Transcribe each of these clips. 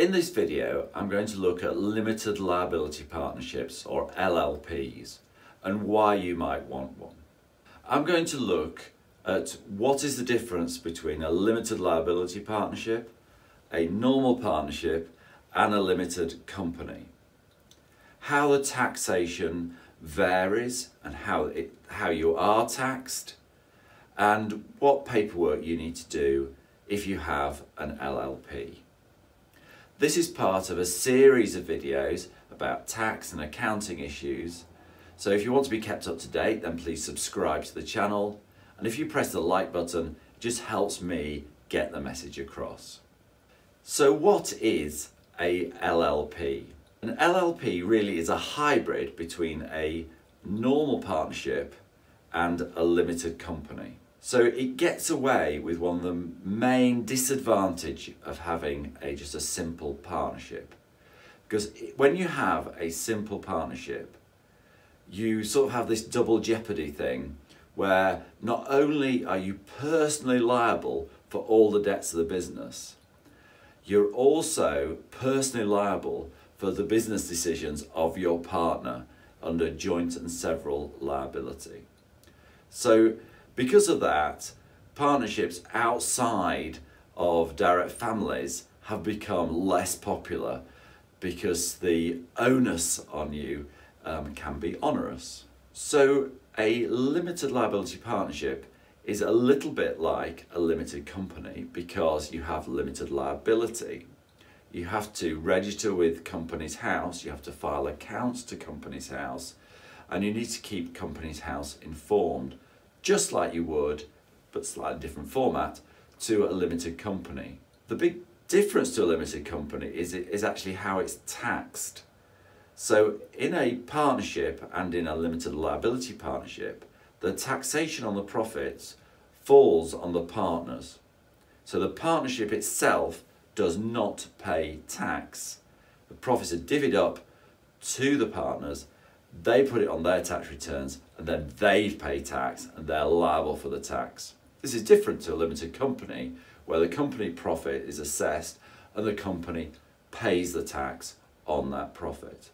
In this video, I'm going to look at limited liability partnerships, or LLPs, and why you might want one. I'm going to look at what is the difference between a limited liability partnership, a normal partnership, and a limited company. How the taxation varies and how you are taxed, and what paperwork you need to do if you have an LLP. This is part of a series of videos about tax and accounting issues. So if you want to be kept up to date, then please subscribe to the channel. And if you press the like button, it just helps me get the message across. So what is a LLP? An LLP really is a hybrid between a normal partnership and a limited company. So it gets away with one of the main disadvantages of having just a simple partnership. Because when you have a simple partnership, you sort of have this double jeopardy thing where not only are you personally liable for all the debts of the business, you're also personally liable for the business decisions of your partner under joint and several liability. So because of that, partnerships outside of direct families have become less popular because the onus on you can be onerous. So a limited liability partnership is a little bit like a limited company because you have limited liability. You have to register with Companies House, you have to file accounts to Companies House, and you need to keep Companies House informed, just like you would, but slightly different format, to a limited company. The big difference to a limited company is actually how it's taxed. So in a partnership and in a limited liability partnership, the taxation on the profits falls on the partners. So the partnership itself does not pay tax. The profits are divvied up to the partners, they put it on their tax returns, and then they pay tax and they're liable for the tax. This is different to a limited company where the company profit is assessed and the company pays the tax on that profit.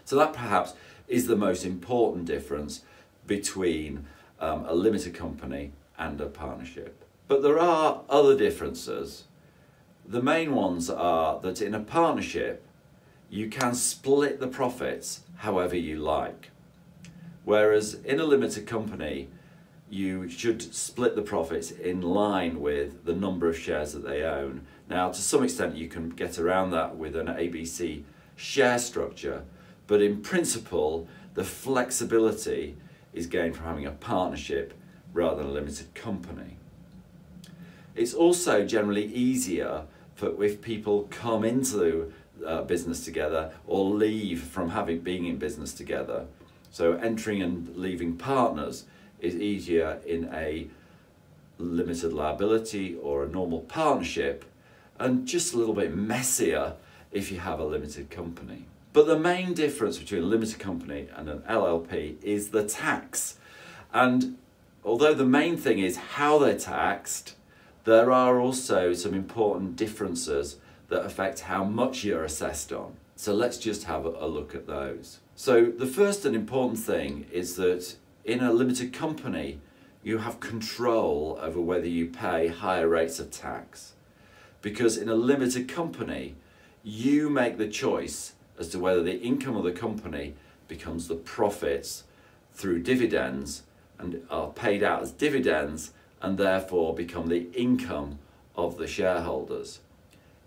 So that perhaps is the most important difference between a limited company and a partnership. But there are other differences. The main ones are that in a partnership, you can split the profits however you like. Whereas in a limited company, you should split the profits in line with the number of shares that they own. Now, to some extent, you can get around that with an ABC share structure, but in principle, the flexibility is gained from having a partnership rather than a limited company. It's also generally easier for if people come into business together or leave from being in business together. So entering and leaving partners is easier in a limited liability or a normal partnership, and just a little bit messier if you have a limited company. But the main difference between a limited company and an LLP is the tax. And although the main thing is how they're taxed, there are also some important differences that affect how much you're assessed on. So let's just have a look at those. So the first and important thing is that in a limited company, you have control over whether you pay higher rates of tax. Because in a limited company, you make the choice as to whether the income of the company becomes the profits through dividends and are paid out as dividends and therefore become the income of the shareholders.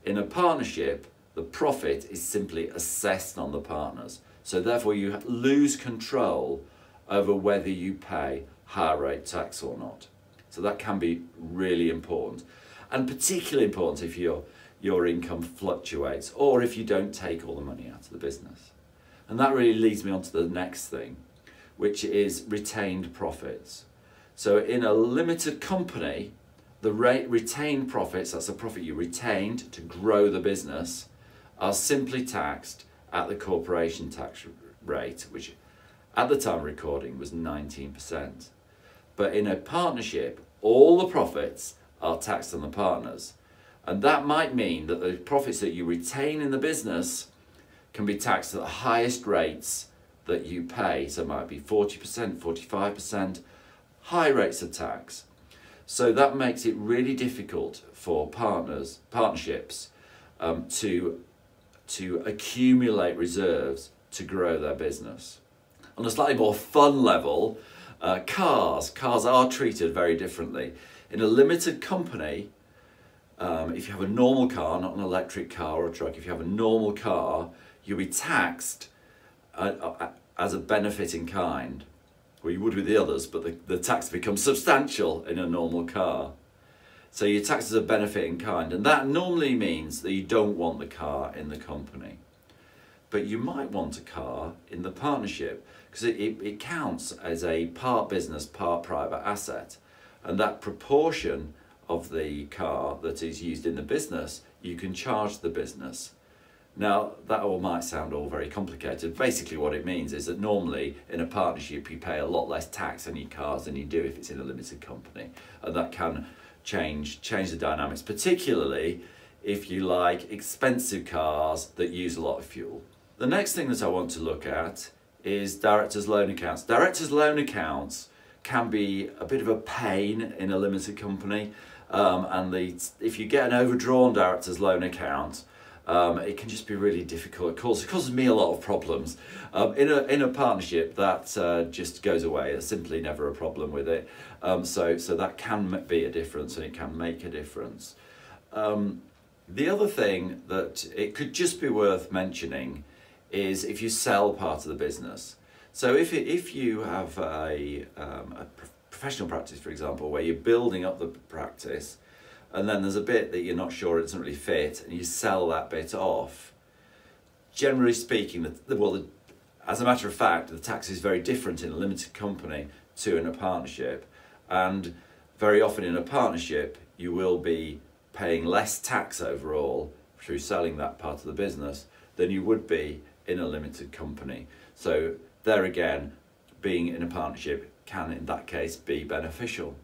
In a partnership, the profit is simply assessed on the partners. So therefore you lose control over whether you pay higher rate tax or not. So that can be really important, and particularly important if your income fluctuates or if you don't take all the money out of the business. And that really leads me on to the next thing, which is retained profits. So in a limited company, the retained profits, that's the profit you retained to grow the business, are simply taxed at the corporation tax rate, which at the time of recording was 19%. But in a partnership, all the profits are taxed on the partners, And that might mean that the profits that you retain in the business can be taxed at the highest rates that you pay. So it might be 40%, 45%, high rates of tax. So that makes it really difficult for partnerships to accumulate reserves to grow their business. On a slightly more fun level, cars are treated very differently. In a limited company, if you have a normal car, not an electric car or a truck, if you have a normal car, you'll be taxed as a benefit in kind. Well, you would with the others, but the tax becomes substantial in a normal car. So you're taxed as a benefit in kind, and that normally means that you don't want the car in the company. But you might want a car in the partnership, because it counts as a part business, part private asset. And that proportion of the car that is used in the business, you can charge the business. Now, that all might sound all very complicated. Basically what it means is that normally in a partnership you pay a lot less tax on your cars than you do if it's in a limited company. And that can change the dynamics, particularly if you like expensive cars that use a lot of fuel. The next thing that I want to look at is directors' loan accounts. Directors' loan accounts can be a bit of a pain in a limited company, if you get an overdrawn director's loan account, it can just be really difficult. It causes me a lot of problems. In a partnership, that just goes away. There's simply never a problem with it. So that can be a difference, and it can make a difference. The other thing that it could just be worth mentioning is if you sell part of the business. So if you have a professional practice, for example, where you're building up the practice, and then there's a bit that you're not sure it doesn't really fit, and you sell that bit off, generally speaking, as a matter of fact, the tax is very different in a limited company to in a partnership. And very often in a partnership, you will be paying less tax overall through selling that part of the business than you would be in a limited company. So there again, being in a partnership can in that case be beneficial.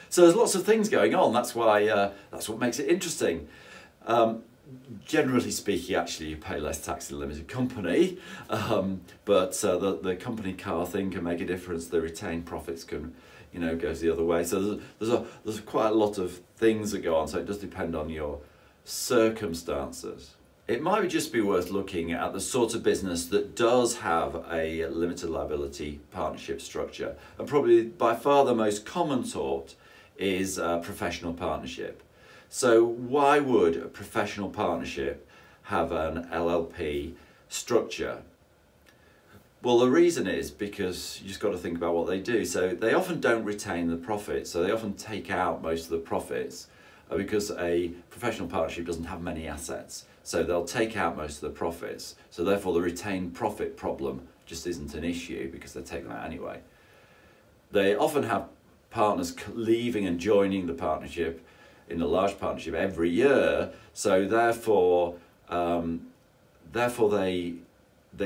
So there's lots of things going on. That's why that's what makes it interesting. Generally speaking, actually, you pay less tax in a limited company, but the company car thing can make a difference. The retained profits can, goes the other way. So there's quite a lot of things that go on. So it does depend on your circumstances. It might just be worth looking at the sort of business that does have a limited liability partnership structure, and probably by far the most common sort is a professional partnership. So why would a professional partnership have an LLP structure? Well, the reason is because you just got to think about what they do. So they often don't retain the profits, so they often take out most of the profits because a professional partnership doesn't have many assets. So they'll take out most of the profits. So therefore the retained profit problem just isn't an issue because they take that anyway. They often have partners leaving and joining the partnership in a large partnership every year. So therefore they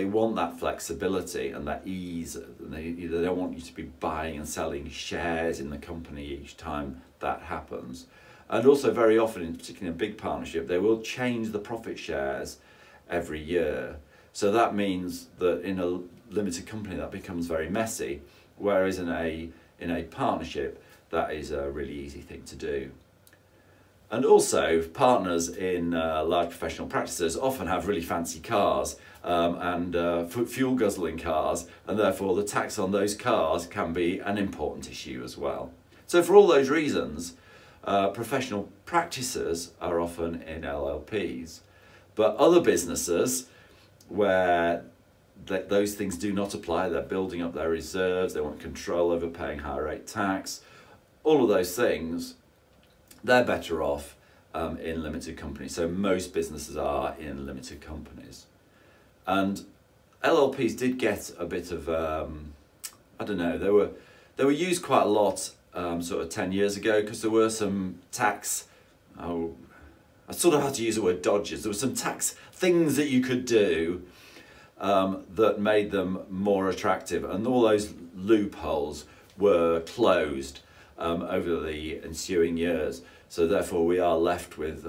want that flexibility and that ease. They don't want you to be buying and selling shares in the company each time that happens. And also very often, particularly in a big partnership, they will change the profit shares every year. So that means that in a limited company that becomes very messy, whereas in a partnership that is a really easy thing to do. And also partners in large professional practices often have really fancy cars and fuel guzzling cars, and therefore the tax on those cars can be an important issue as well. So for all those reasons, professional practices are often in LLPs, but other businesses where those things do not apply, they're building up their reserves, they want control over paying higher rate tax, all of those things, they're better off in limited companies. So most businesses are in limited companies. And LLPs did get a bit of, I don't know, they were used quite a lot sort of 10 years ago because there were some tax, I sort of had to use the word dodges, there were some tax things that you could do that made them more attractive, and all those loopholes were closed over the ensuing years. So therefore we are left with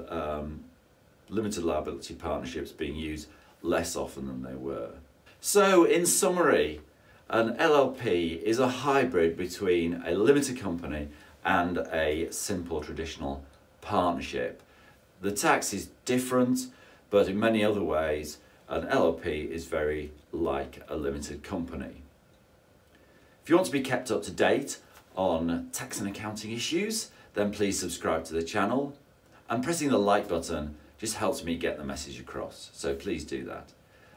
limited liability partnerships being used less often than they were. So in summary, an LLP is a hybrid between a limited company and a simple traditional partnership. The tax is different, but in many other ways an LLP is very like a limited company. If you want to be kept up to date on tax and accounting issues, then please subscribe to the channel, and pressing the like button just helps me get the message across, so please do that.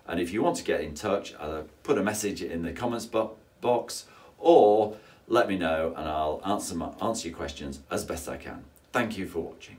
And if you want to get in touch, either put a message in the comments box or let me know and I'll answer your questions as best I can. Thank you for watching.